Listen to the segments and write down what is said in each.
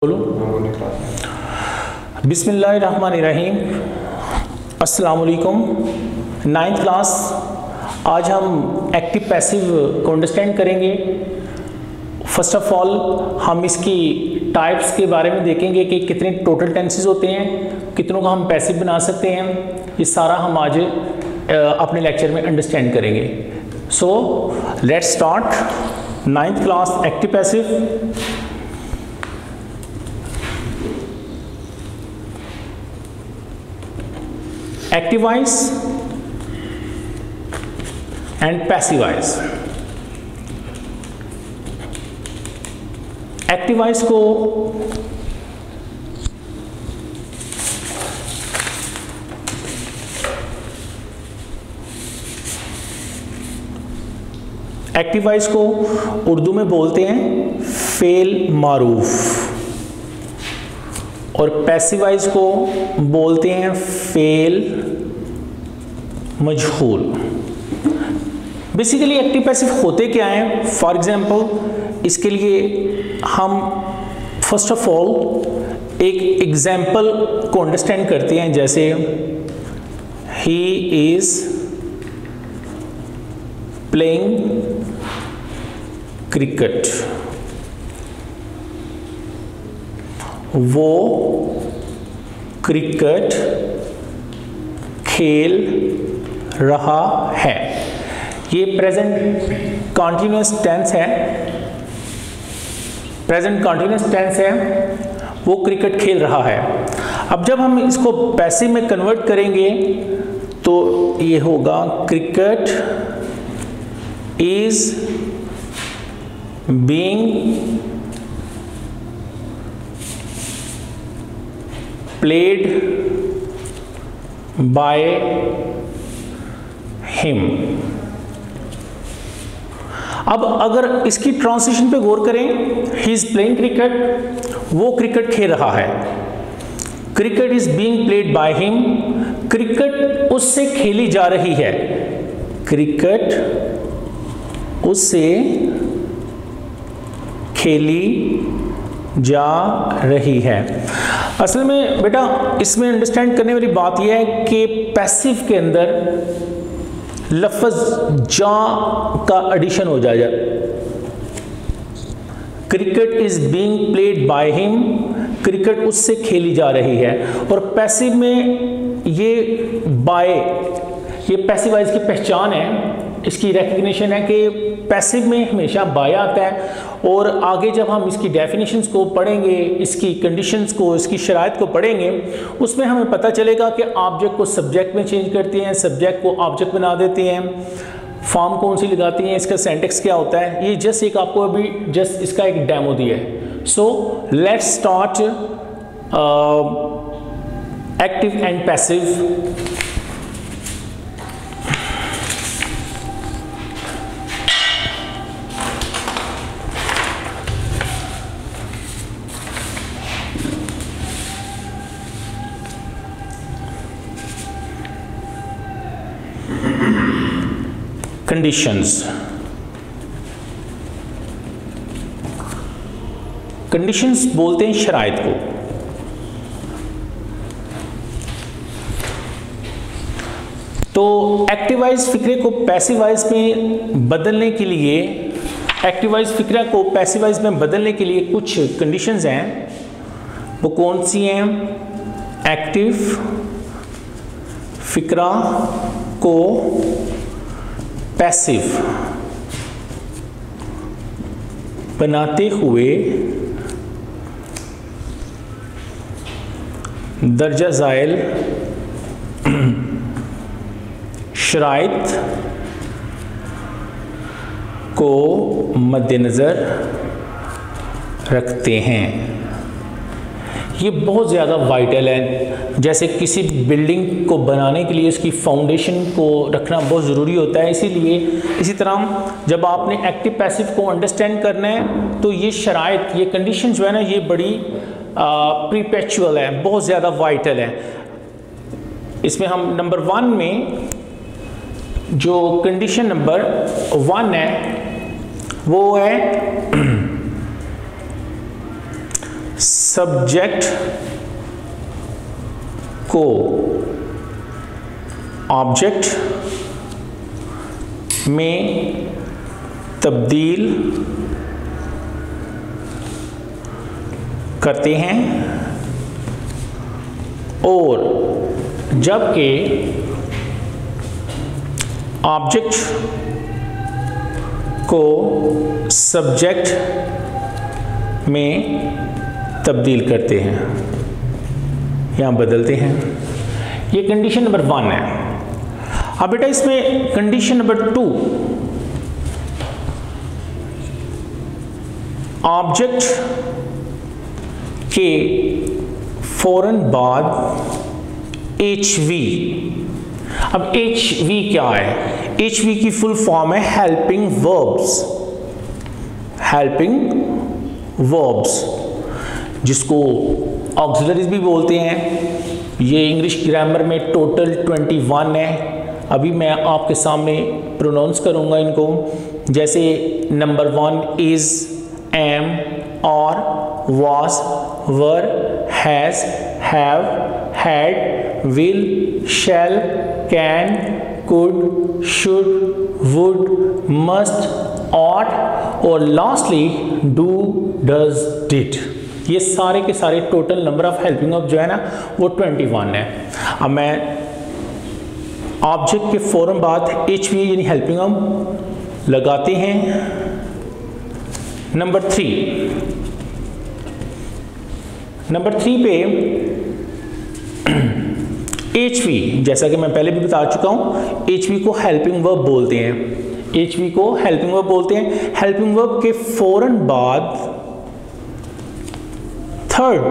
बोलो। बिस्मिल्लाहिर्रहमानिर्रहीम। अस्सलाम वालेकुम। 9th क्लास, आज हम एक्टिव पैसिव को अंडरस्टैंड करेंगे। फर्स्ट ऑफ ऑल हम इसकी टाइप्स के बारे में देखेंगे कि कितने टोटल टेंसेस होते हैं, कितनों का हम पैसिव बना सकते हैं। ये सारा हम आज अपने लेक्चर में अंडरस्टैंड करेंगे। So let's start 9th class active passive. एक्टिवाइज and passivise. एक्टिवाइज को उर्दू में बोलते हैं फेल मारूफ और पैसिवाइज को बोलते हैं फेल मजहूल। बेसिकली एक्टिव पैसिव होते क्या हैं? फॉर एग्जांपल इसके लिए हम फर्स्ट ऑफ ऑल एक एग्जांपल को अंडरस्टैंड करते हैं। जैसे ही इज प्लेइंग क्रिकेट, वो क्रिकेट खेल रहा है। ये प्रेजेंट कॉन्टिन्यूअस टेंस है, वो क्रिकेट खेल रहा है। अब जब हम इसको पैसिव में कन्वर्ट करेंगे तो ये होगा cricket is being played by him। अब अगर इसकी ट्रांसलेशन पे गौर करें, he is playing cricket, वो क्रिकेट खेल रहा है। Cricket is being played by him, cricket उससे खेली जा रही है। क्रिकेट उससे खेली जा रही है। असल में बेटा इसमें अंडरस्टैंड करने वाली बात यह है कि पैसिव के अंदर लफ्ज जा का एडिशन हो जाएगा। Cricket is being played by him, cricket उससे खेली जा रही है। और पैसिव में ये बाय, ये पैसिवाइज की पहचान है, इसकी रिकग्निशन है कि पैसिव में हमेशा बाय आता है। और आगे जब हम इसकी डेफिनेशंस को पढ़ेंगे, इसकी कंडीशंस को, इसकी शराइत को पढ़ेंगे, उसमें हमें पता चलेगा कि ऑब्जेक्ट को सब्जेक्ट में चेंज करते हैं, सब्जेक्ट को ऑब्जेक्ट बना देते हैं, फॉर्म कौन सी लगाती हैं, इसका सिंटैक्स क्या होता है। ये जस्ट एक आपको अभी जस्ट इसका एक डेमो दिया है। So let's start active and passive. Conditions बोलते हैं शराइत को। तो एक्टिवाइज फिक्रे को पैसिवाइज में बदलने के लिए, एक्टिवाइज फिक्रा को पैसिवाइज में बदलने के लिए कुछ कंडीशंस हैं। वो कौन सी हैं? एक्टिव फिक्रा को पैसिव बनाते हुए दर्जा ज़ाइल शराइत को मद्देनज़र रखते हैं। ये बहुत ज़्यादा वाइटल है। जैसे किसी बिल्डिंग को बनाने के लिए इसकी फाउंडेशन को रखना बहुत ज़रूरी होता है। इसीलिए इसी तरह जब आपने एक्टिव पैसिव को अंडरस्टैंड करना है तो ये शराइत, ये कंडीशन जो है ना, ये बड़ी प्रीपेचुअल है, बहुत ज़्यादा वाइटल है। इसमें हम नंबर 1 में जो कंडीशन नंबर 1 है वो है सब्जेक्ट को ऑब्जेक्ट में तब्दील करते हैं और जबकि ऑब्जेक्ट को सब्जेक्ट में तब्दील करते हैं या बदलते हैं। ये कंडीशन नंबर 1 है। अब बेटा इसमें कंडीशन नंबर 2, ऑब्जेक्ट के फौरन बाद HV। अब HV क्या है? HV की फुल फॉर्म है हेल्पिंग वर्ब्स। हेल्पिंग वर्ब्स जिसको ऑक्सिलरीज भी बोलते हैं। ये इंग्लिश ग्रामर में टोटल 21 है। अभी मैं आपके सामने प्रोनाउंस करूंगा इनको। जैसे नंबर 1 इज, एम, और, was, were, has, have, had, will, shall, can, could, should, would, must, ought और lastly do, does, did। ये सारे के सारे total number of helping verb जो है ना वो 21 है। अब मैं ऑब्जेक्ट के फौरन बाद HV यानी हेल्पिंग वर्ब लगाते हैं। नंबर 3 पे HV, जैसा कि मैं पहले भी बता चुका हूं, HV को हेल्पिंग वर्ब बोलते हैं। HV को हेल्पिंग वर्ब बोलते हैं। हेल्पिंग वर्ब के फौरन बाद थर्ड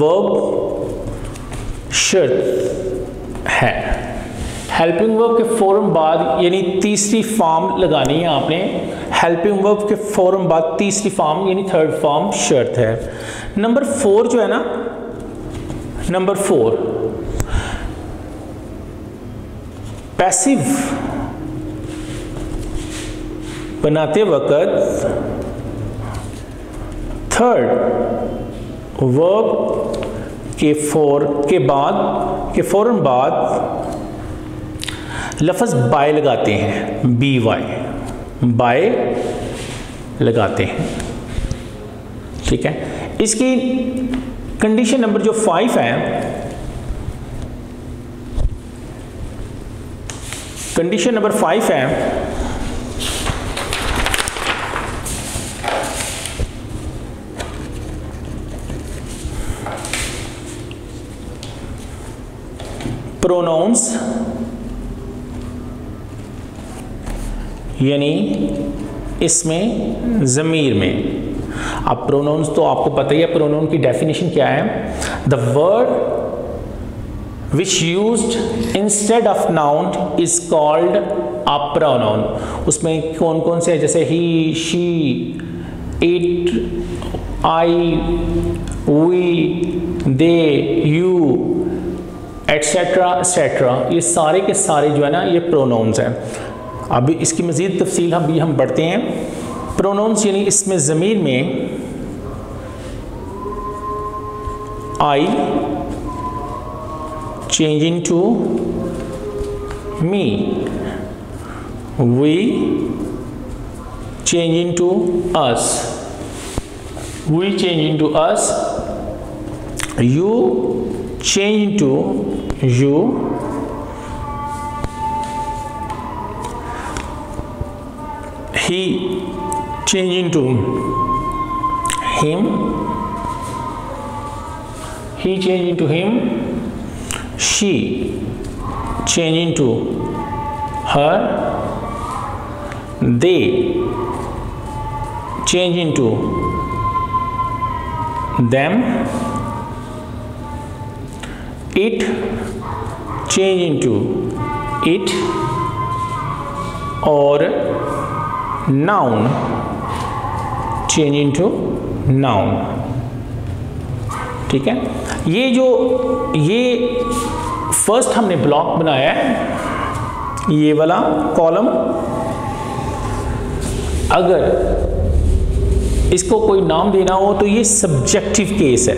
वर्ब शर्त है। हेल्पिंग वर्ब के फौरन बाद यानी तीसरी फॉर्म लगानी है आपने। हेल्पिंग वर्ब के फौरन बाद तीसरी फॉर्म यानी थर्ड फॉर्म शर्त है। नंबर 4 जो है ना, नंबर 4 पैसिव बनाते वक्त थर्ड वर्ब के फौरन बाद लफ्ज़ बाय लगाते हैं। BY बाय लगाते हैं। ठीक है। इसकी कंडीशन नंबर जो 5 है, कंडीशन नंबर 5 है प्रोनाउंस यानी इसमें ज़मीर में। अब प्रोनाउंस तो आपको पता ही है, प्रोनाउन की डेफिनेशन क्या है? The word which used instead of noun is called a pronoun. उसमें कौन कौन से है? जैसे he, she, it, I, we, they, you, etcetera etcetera. ये सारे के सारे जो है ना ये प्रोनाउंस हैं। अभी इसकी मज़ीद तफसील हम बढ़ते हैं। प्रोनाउंस यानी इसमें ज़मीर में I change into me, we change into us, we change into us, you change into you, he change into him, he change into him, she change into her, they change into them, it change into it, और noun change into noun. ठीक है। ये first हमने block बनाया है, ये वाला column. अगर इसको कोई नाम देना हो तो ये सब्जेक्टिव केस है,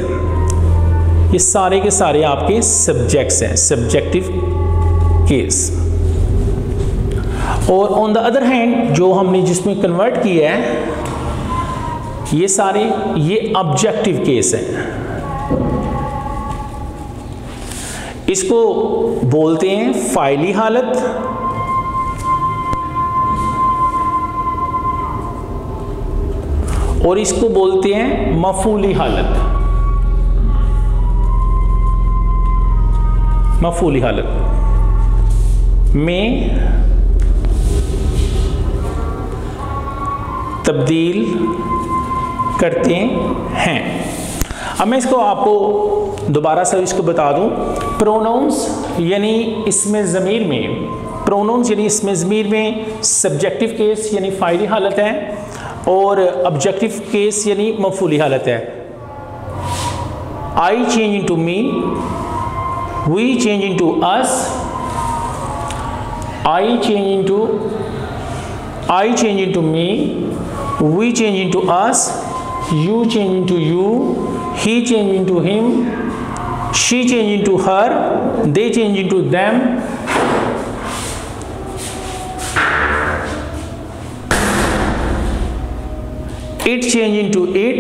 ये सारे के सारे आपके सब्जेक्ट्स हैं, सब्जेक्टिव केस। और ऑन द अदर हैंड जो हमने जिसमें कन्वर्ट किया है ये सारे ये ऑब्जेक्टिव केस हैं। इसको बोलते हैं फाइली हालत, और इसको बोलते हैं मफूली हालत। मफूली हालत में तब्दील करते हैं। अब मैं इसको आपको दोबारा से इसको बता दूं। प्रोनाउंस यानी इसमें ज़मीर में, प्रोनाउंस यानी इसमें ज़मीर में सब्जेक्टिव केस यानी फाइली हालत है, और ऑब्जेक्टिव केस यानी मफूली हालत है। I change into me, we change into us, I change into me, we change into us, you change into you, he change into him, she change into her, they change into them, it change into it,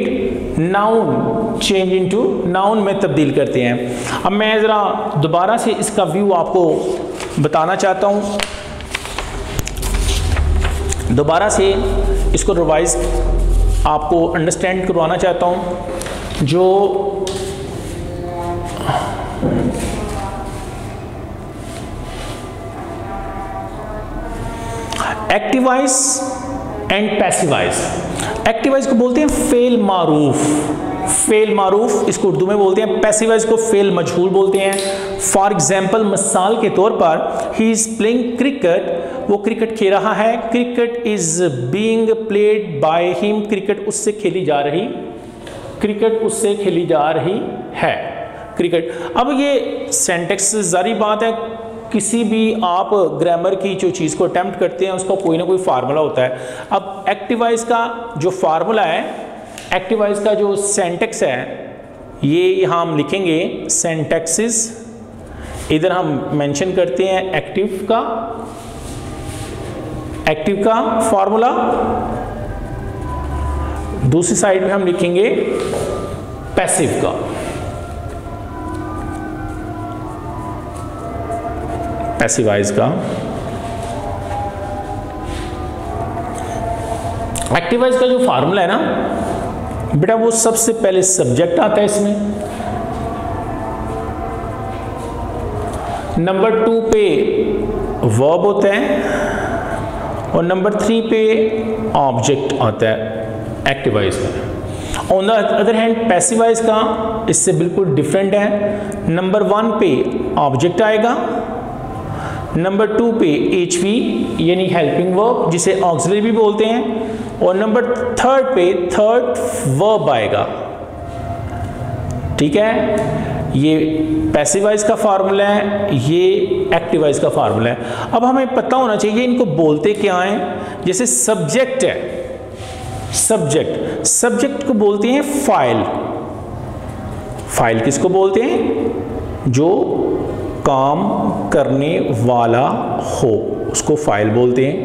noun change into noun में तब्दील करते हैं। अब मैं ज़रा दोबारा से इसका व्यू आपको बताना चाहता हूँ, दोबारा से इसको रिवाइज आपको अंडरस्टैंड करवाना चाहता हूं। जो एक्टिवाइज एंड पैसिवाइज, एक्टिवाइज को बोलते हैं फेल मारूफ, फेल मारूफ इसको उर्दू में बोलते हैं। पैसिवाइज को फेल मजहूल बोलते हैं। फॉर एग्जाम्पल, मिसाल के तौर पर ही इज प्लेइंग क्रिकेट, वो क्रिकेट खेल रहा है, cricket is being played by him, cricket उससे खेली जा रही, क्रिकेट उससे खेली जा रही है, क्रिकेट। अब ये सेंटेक्स जारी बात है, किसी भी आप ग्रामर की जो चीज़ को अटेम्प्ट करते हैं उसका कोई ना कोई फार्मूला होता है। अब एक्टिवाइज का जो फार्मूला है, एक्टिवाइज का जो सेंटेक्स है, ये यहाँ हम लिखेंगे सेंटेक्सिस, इधर हम मेंशन करते हैं एक्टिव का फार्मूला, दूसरी साइड में हम लिखेंगे पैसिव का। पैसिवाइज का। एक्टिवाइज का जो फार्मूला है ना बेटा, वो सबसे पहले सब्जेक्ट आता है इसमें, नंबर 2 पे वर्ब होता है, और नंबर 3 पे ऑब्जेक्ट आता है एक्टिवाइज में। On the other hand passivise का इससे बिल्कुल डिफरेंट है। नंबर 1 पे ऑब्जेक्ट आएगा, नंबर 2 पे HV यानी हेल्पिंग वर्ब जिसे ऑक्सिलरी भी बोलते हैं, और नंबर 3 पे थर्ड वर्ब आएगा। ठीक है, ये पैसिवाइज का फार्मूला है, ये एक्टिवाइज का फार्मूला है। अब हमें पता होना चाहिए इनको बोलते क्या हैं। जैसे सब्जेक्ट है, सब्जेक्ट को बोलते हैं फाइल। फाइल किसको बोलते हैं? जो काम करने वाला हो उसको फाइल बोलते हैं,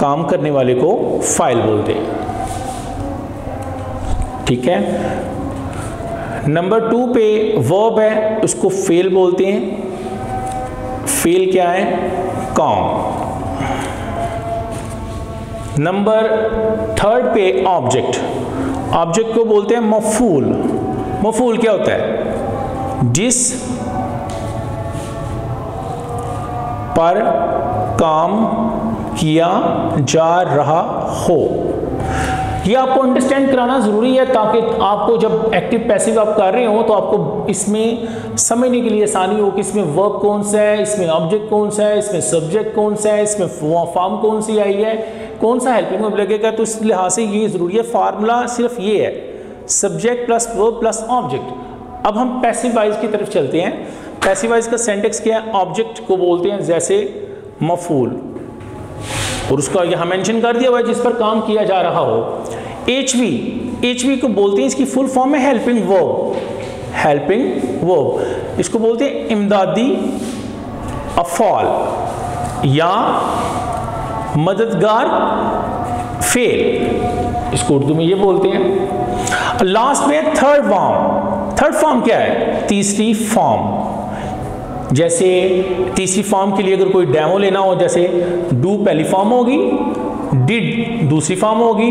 काम करने वाले को फाइल बोलते हैं। ठीक है। नंबर 2 पे वर्ब है, उसको फेल बोलते हैं। फेल क्या है? काम। नंबर 3 पे ऑब्जेक्ट, ऑब्जेक्ट को बोलते हैं मफूल। मफूल क्या होता है? जिस पर काम किया जा रहा हो। ये आपको अंडरस्टैंड कराना ज़रूरी है ताकि आपको जब एक्टिव पैसिव आप कर रहे हो तो आपको इसमें समझने के लिए आसानी हो कि इसमें वर्ब कौन सा है, इसमें ऑब्जेक्ट कौन सा है, इसमें सब्जेक्ट कौन सा है, इसमें फॉर्म कौन सी आई है, कौन सा हेल्पिंग वर्ब लगेगा। तो इस लिहाज से ये ज़रूरी है। फार्मूला सिर्फ ये है, subject plus verb plus object. अब हम पैसिवाइज की तरफ चलते हैं। पैसिवाइज का सेंटेक्स क्या है? ऑब्जेक्ट को बोलते हैं जैसे मफूल, और उसका यहाँ मेंशन कर दिया हुआ है जिस पर काम किया जा रहा हो। एचवी को बोलते हैं, इसकी फुल फॉर्म है हेल्पिंग वर्ब, इसको बोलते हैं इमदादी अफ़आल या मददगार फेल, इसको उर्दू में ये बोलते हैं। लास्ट में थर्ड फॉर्म क्या है? तीसरी फॉर्म। जैसे तीसरी फॉर्म के लिए अगर कोई डेमो लेना हो, जैसे डू पहली फॉर्म होगी, डिड दूसरी फॉर्म होगी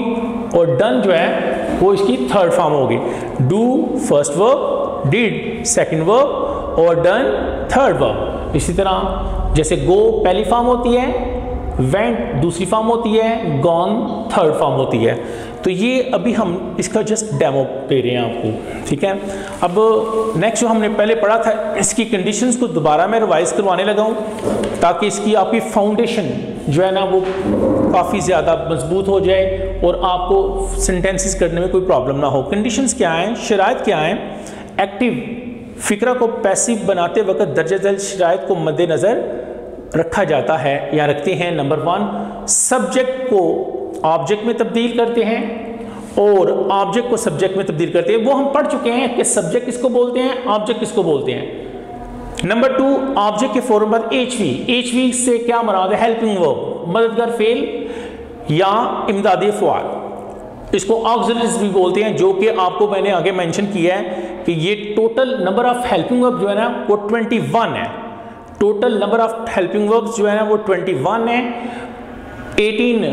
और डन जो है वो इसकी थर्ड फॉर्म होगी। Do first verb, did second verb और डन थर्ड वर्ब। इसी तरह जैसे गो पहली फॉर्म होती है, वेंट दूसरी फॉर्म होती है, गॉन थर्ड फॉर्म होती है। तो ये अभी हम इसका जस्ट डेमो दे रहे हैं आपको, ठीक है। अब नेक्स्ट जो हमने पहले पढ़ा था, इसकी कंडीशंस को दोबारा मैं रिवाइज करवाने लगा हूँ ताकि इसकी आपकी फाउंडेशन जो है ना वो काफ़ी ज़्यादा मजबूत हो जाए और आपको सेंटेंसेस करने में कोई प्रॉब्लम ना हो। कंडीशंस क्या हैं, शराइत क्या हैं? एक्टिव फ़िक्रा को पैसिव बनाते वक्त दर्ज झेल शराइत को मद्देनज़र रखा जाता है या रखते हैं। नंबर 1, सब्जेक्ट को ऑब्जेक्ट में तब्दील करते हैं और ऑब्जेक्ट को सब्जेक्ट में तब्दील करते हैं। वो हम पढ़ चुके हैं कि सब्जेक्ट किसको बोलते हैं, ऑब्जेक्ट किसको बोलते हैं। नंबर 2, ऑब्जेक्ट के फौरन बाद एचवी से क्या मुराद है? हेल्पिंग वर्ब, मददगार फेल या इमदादी फ़आल। इसको ऑक्सिलरीज भी बोलते हैं, जो कि आपको मैंने आगे मेंशन किया है कि ये total number of helping verb जो है ना वो 21 है। Total number of helping verbs जो है ना वो 21 है। 18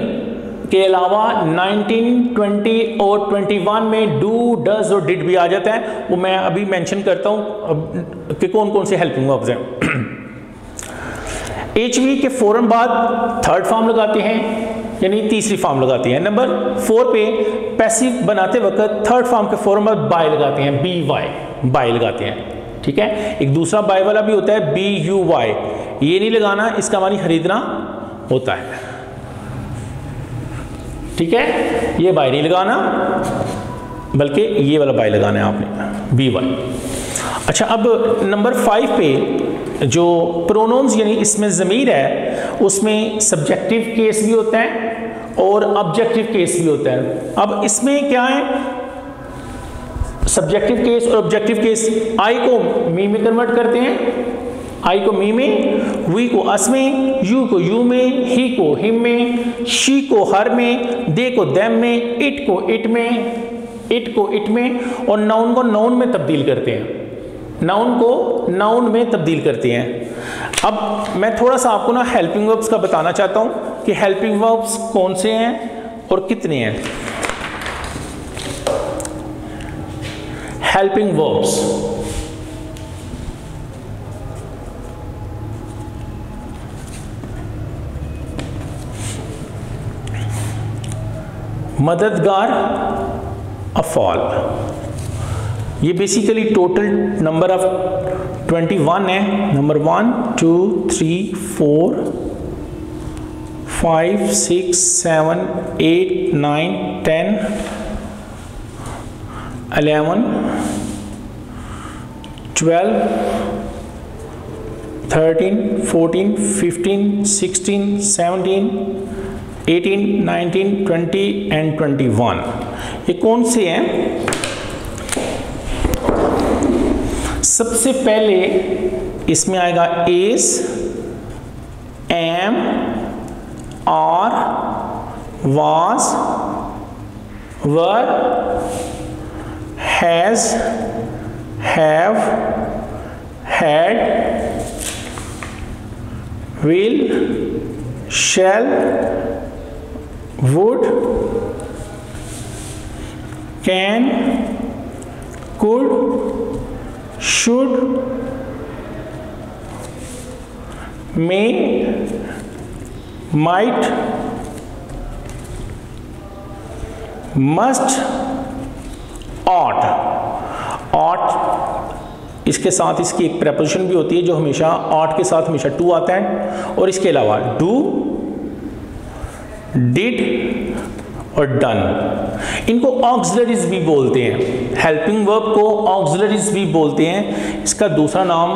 के अलावा 19, 20 और 21 में डू, डज और डिड भी आ जाता है। वो मैं अभी मेंशन करता हूँ कि कौन कौन से हेल्पिंग वर्ब्स हैं। एचवी के फौरन बाद थर्ड फॉर्म लगाते हैं, यानी तीसरी फॉर्म लगाते हैं। नंबर 4 पे पैसिव बनाते वक्त थर्ड फॉर्म के फौरन बाद बाय लगाते हैं, बाय लगाते हैं, ठीक है। एक दूसरा बाय वाला भी होता है BUY, ये नहीं लगाना, इसका मानी खरीदना होता है, ठीक है। ये बाय नहीं लगाना बल्कि ये वाला बाय लगाना है आपने, BY। अच्छा, अब नंबर 5 पे जो प्रोनाउंस यानी इसमें ज़मीर है उसमें सब्जेक्टिव केस भी होता है और ऑब्जेक्टिव केस भी होता है। अब इसमें क्या है, सब्जेक्टिव केस और ऑब्जेक्टिव केस। आई को मी में कन्वर्ट करते हैं, आई को मी में, वी को अस में, यू को यू में, ही को हिम में, शी को हर में, दे को देम में, इट को इट में, इट को इट में और नाउन को नाउन में तब्दील करते हैं, नाउन को नाउन में तब्दील करते हैं। अब मैं थोड़ा सा आपको ना हेल्पिंग वर्ब्स का बताना चाहता हूँ कि हेल्पिंग वर्ब्स कौन से हैं और कितने हैं। हेल्पिंग वर्ब्स, मददगार अफ़आल, ये बेसिकली टोटल नंबर ऑफ 21 है। Number 1, 2, 3, 4, 5, 6, 7, 8, 9, 10, 11, 12, 13, 14, 15, 16, 17, 18, 19, 20 and 21। ये कौन से हैं? सबसे पहले इसमें आएगा is, am, are, was, were, has, have, had, will, shall, would, can, could, should, may, might, must, ought। इसके साथ इसकी एक प्रेपोजिशन भी होती है जो हमेशा ought के साथ हमेशा to आता है, और इसके अलावा do, डिड और डन, इनको ऑक्सिलरीज भी बोलते हैं। हेल्पिंग वर्ब को ऑक्सिलरीज भी बोलते हैं। इसका दूसरा नाम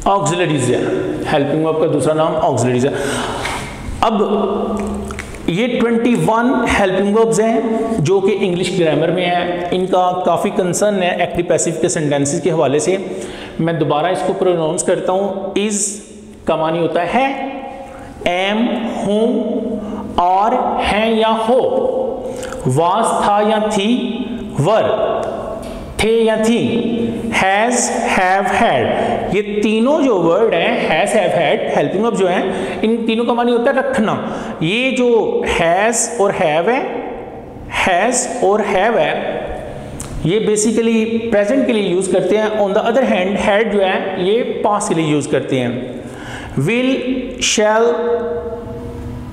ऑक्सिलरीज है, हेल्पिंग वर्ब का दूसरा नाम ऑक्सिलरीज है। अब ये 21 हेल्पिंग वर्ब्स हैं जो कि इंग्लिश ग्रामर में है। इनका काफ़ी कंसर्न है एक्टिव पैसिव के सेंटेंसेस के हवाले से। मैं दोबारा इसको प्रोनाउंस करता हूँ। इज़ का मानी होता है एम, हूँ, और, हैं या हो, वाज था या थी, वर थे या थी, हैज, हैव, हैड। ये तीनों जो वर्ड हैं, has, have, had, helping verb जो हैं, इन तीनों का मानी होता है रखना। ये जो हैज और हैव है, हैज और हैव है, ये बेसिकली प्रेजेंट के लिए यूज करते हैं। On the other hand had जो है ये पास्ट के लिए यूज करते हैं। विल, शैल,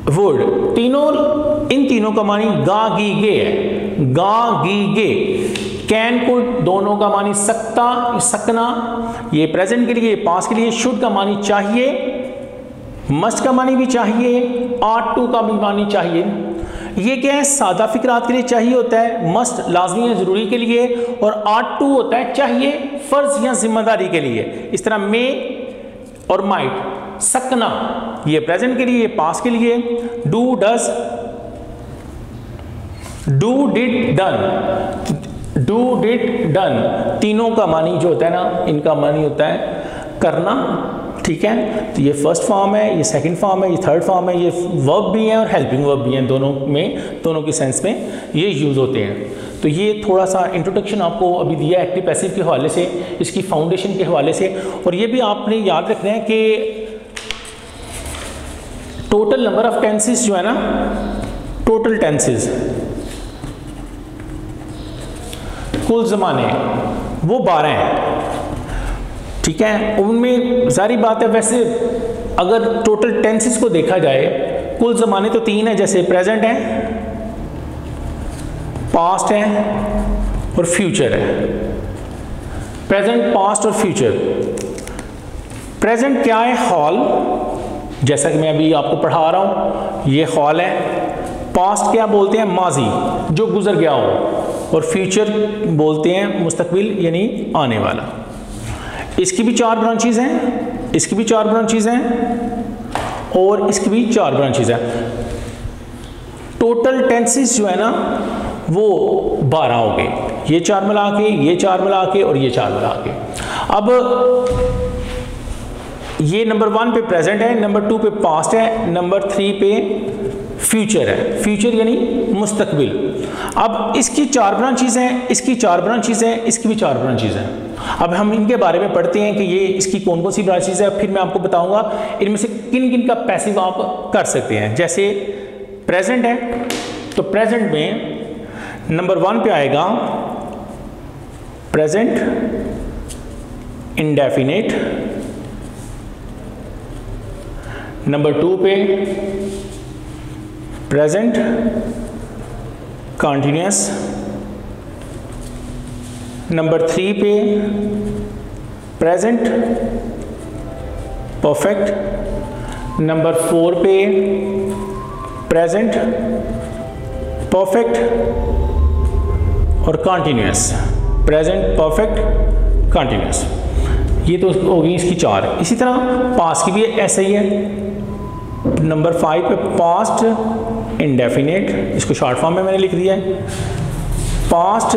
वुड, इन तीनों का मानी गा, गी, गे है। गा, गी, गे। कैन, कुड, दोनों का मानी सकता, सकना, ये प्रेजेंट के लिए, पास्ट के लिए। शुड का मानी चाहिए, मस्ट का मानी भी चाहिए, आट टू का भी मानी चाहिए। ये क्या है, सादा फिक्रात के लिए चाहिए होता है, मस्ट लाजमी है जरूरी के लिए, और आट टू होता है चाहिए फर्ज या जिम्मेदारी के लिए। इस तरह मे और माइट, सकना ये प्रेजेंट के लिए, पास्ट के लिए। Do, does, do, did, done, do, did, done, तीनों का मानी जो होता है ना, इनका मानी होता है करना। ठीक है, तो ये फर्स्ट फॉर्म है, ये सेकंड फॉर्म है, ये थर्ड फॉर्म है। ये वर्ब भी है और हेल्पिंग वर्ब भी है, दोनों में, दोनों के सेंस में ये यूज होते हैं। तो ये थोड़ा सा इंट्रोडक्शन आपको अभी दिया एक्टिव पैसिव के हवाले से, इसकी फाउंडेशन के हवाले से। और ये भी आपने याद रखना है कि टोटल नंबर ऑफ टेंसेस जो है ना, टोटल टेंसेस, कुल ज़माने वो 12 हैं। ठीक है, उनमें सारी बात है। वैसे अगर टोटल टेंसेस को देखा जाए, कुल ज़माने तो 3 है, जैसे प्रेजेंट है, पास्ट है और फ्यूचर है। प्रेजेंट, पास्ट और फ्यूचर। प्रेजेंट क्या है, हॉल, जैसा कि मैं अभी आपको पढ़ा रहा हूं, ये हॉल है। पास्ट क्या बोलते हैं, माजी, जो गुजर गया हो, और फ्यूचर बोलते हैं मुस्तकबिल यानी आने वाला। इसकी भी 4 ब्रांचेज हैं, इसकी भी 4 ब्रांचेज हैं, और इसकी भी 4 ब्रांचेज हैं। टोटल टेंसेस जो है ना वो 12 हो गए, ये 4 मिला के, ये 4 मिला के, और ये 4 मिला के। अब ये नंबर 1 पे प्रेजेंट है, नंबर 2 पे पास्ट है, नंबर 3 पे फ्यूचर है। फ्यूचर यानी मुस्तकबिल। अब इसकी 4 ब्रांचेज हैं, इसकी 4 ब्रांचेज हैं, इसकी भी 4 ब्रांचेज हैं। अब हम इनके बारे में पढ़ते हैं कि ये इसकी कौन कौन सी ब्रांचेज है, फिर मैं आपको बताऊंगा इनमें से किन किन का पैसिव आप कर सकते हैं। जैसे प्रेजेंट है, तो प्रेजेंट में नंबर 1 पे आएगा प्रेजेंट इंडेफिनिट, नंबर 2 पे प्रेजेंट कंटिन्यूअस, नंबर 3 पे प्रेजेंट परफेक्ट, नंबर 4 पे प्रेजेंट परफेक्ट और कंटिन्यूअस, प्रेजेंट परफेक्ट कंटिन्यूअस। ये तो होगी इसकी 4। इसी तरह पास्ट की भी ऐसा ही है। नंबर 5 पे पास्ट इंडेफिनिट, इसको शॉर्ट फॉर्म में मैंने लिख दिया है, पास्ट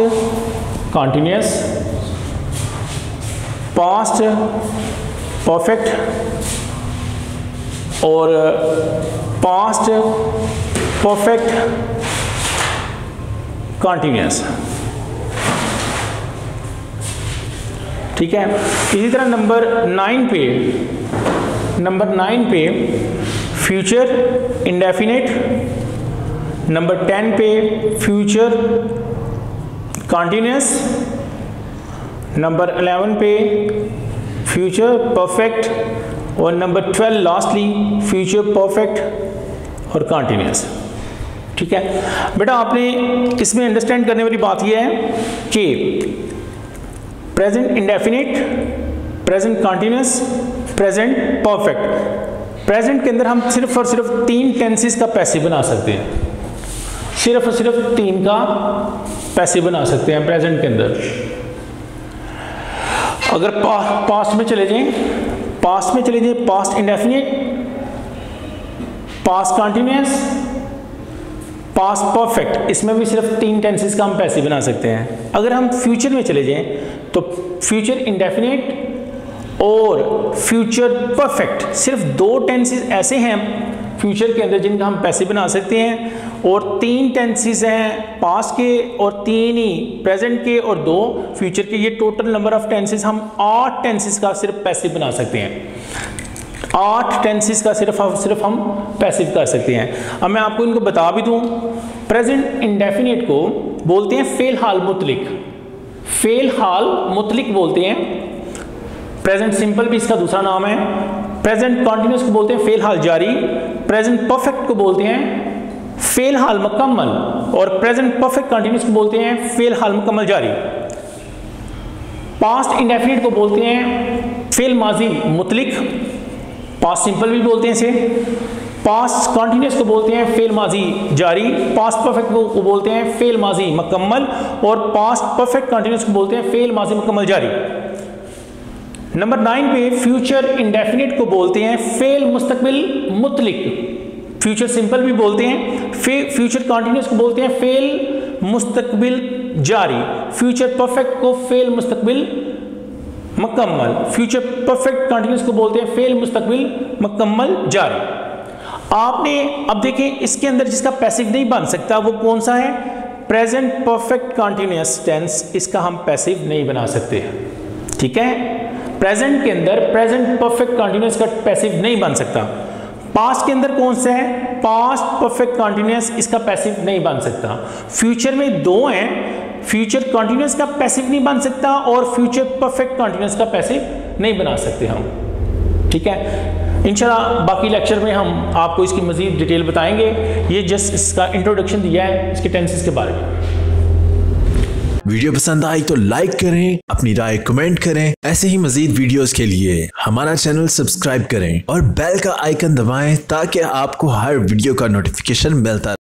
कंटिन्यूअस, पास्ट परफेक्ट और पास्ट परफेक्ट कंटिन्यूअस। ठीक है, इसी तरह नंबर 9 पे फ्यूचर इंडेफिनिट, नंबर 10 पे फ्यूचर कंटिन्यूअस, नंबर 11 पे फ्यूचर परफेक्ट और नंबर 12 लास्टली फ्यूचर परफेक्ट और कंटिन्यूअस। ठीक है बेटा, आपने इसमें अंडरस्टैंड करने वाली बात यह है कि present indefinite, present continuous, present perfect. Present के अंदर हम सिर्फ और सिर्फ 3 टेंसेस का पैसिव बना सकते हैं, सिर्फ और सिर्फ 3 का पैसिव बना सकते हैं प्रेजेंट के अंदर। अगर पास्ट में चले जाएं, past indefinite, past continuous, past perfect, इसमें भी सिर्फ 3 टेंसेस का हम पैसिव बना सकते हैं। अगर हम फ्यूचर में चले जाएं तो फ्यूचर इंडेफिनिट और फ्यूचर परफेक्ट, सिर्फ 2 टेंसेस ऐसे हैं फ्यूचर के अंदर जिनका हम पैसिव बना सकते हैं, और 3 टेंसेस हैं पास्ट के और 3 ही प्रेजेंट के और 2 फ्यूचर के। ये टोटल नंबर ऑफ टेंसेस, हम 8 टेंसेस का सिर्फ पैसिव बना सकते हैं। 8 टेंसेस का सिर्फ हम पैसिव कर सकते हैं। अब मैं आपको इनको बता भी दूं, प्रेजेंट इंडेफिनिट को बोलते हैं फेल हाल मुतलिक, फेल हाल मुतलिक बोलते हैं। प्रेजेंट सिंपल भी इसका दूसरा नाम है। प्रेजेंट कॉन्टिन्यूस को बोलते हैं फेल हाल जारी। प्रेजेंट परफेक्ट को बोलते हैं फेल हाल मुकम्मल, और प्रेजेंट परफेक्ट कॉन्टिन्यूस को बोलते हैं फेल हाल मुकम्मल जारी। पास्ट इंडेफिनिट को बोलते हैं फेल माजी मुतलिक, पास्ट सिंपल भी बोलते हैं इसे। पास्ट कॉन्टिन्यूस को बोलते हैं फेल माजी जारी। पास्ट परफेक्ट को बोलते हैं फेल माजी मुकम्मल, और पास्ट परफेक्ट कॉन्टिन्यूस को बोलते हैं फेल माजी मुकम्मल जारी। नंबर 9 पे फ्यूचर इंडेफिनिट को बोलते हैं फेल मुस्तकबिल मुतलिक, फ्यूचर सिंपल भी बोलते हैं। फ्यूचर कॉन्टिन्यूस को बोलते हैं फेल मुस्तकबिल जारी। फ्यूचर परफेक्ट को फेल मुस्तकबिल मुकम्मल। फ्यूचर परफेक्ट कॉन्टिन्यूस को बोलते हैं फेल मुस्तकबिल मुकम्मल जारी। आपने अब देखें इसके अंदर जिसका पैसिव नहीं बन सकता वो कौन सा है? प्रेजेंट परफेक्ट कॉन्टिन्यूअस टेंस, इसका हम पैसिव नहीं बना सकते। ठीक है, प्रेजेंट के अंदर प्रेजेंट परफेक्ट कॉन्टिन्यूअस का पैसिव नहीं बन सकता। पास्ट के अंदर कौन सा है? पास्ट परफेक्ट कॉन्टिन्यूअस, इसका पैसिव नहीं बन सकता। फ्यूचर में 2 हैं, फ्यूचर कॉन्टिन्यूअस का पैसिव नहीं बन सकता और फ्यूचर परफेक्ट कॉन्टिन्यूअस का पैसिव नहीं बना सकते हम। ठीक है, इंशाल्लाह बाकी लेक्चर में हम आपको इसकी मजीद डिटेल बताएंगे। ये जस्ट इसका इंट्रोडक्शन दिया है इसके टेंसेस के बारे में। वीडियो पसंद आई तो लाइक करें, अपनी राय कमेंट करें। ऐसे ही मजीद वीडियोस के लिए हमारा चैनल सब्सक्राइब करें और बेल का आइकन दबाएं ताकि आपको हर वीडियो का नोटिफिकेशन मिलता रहे।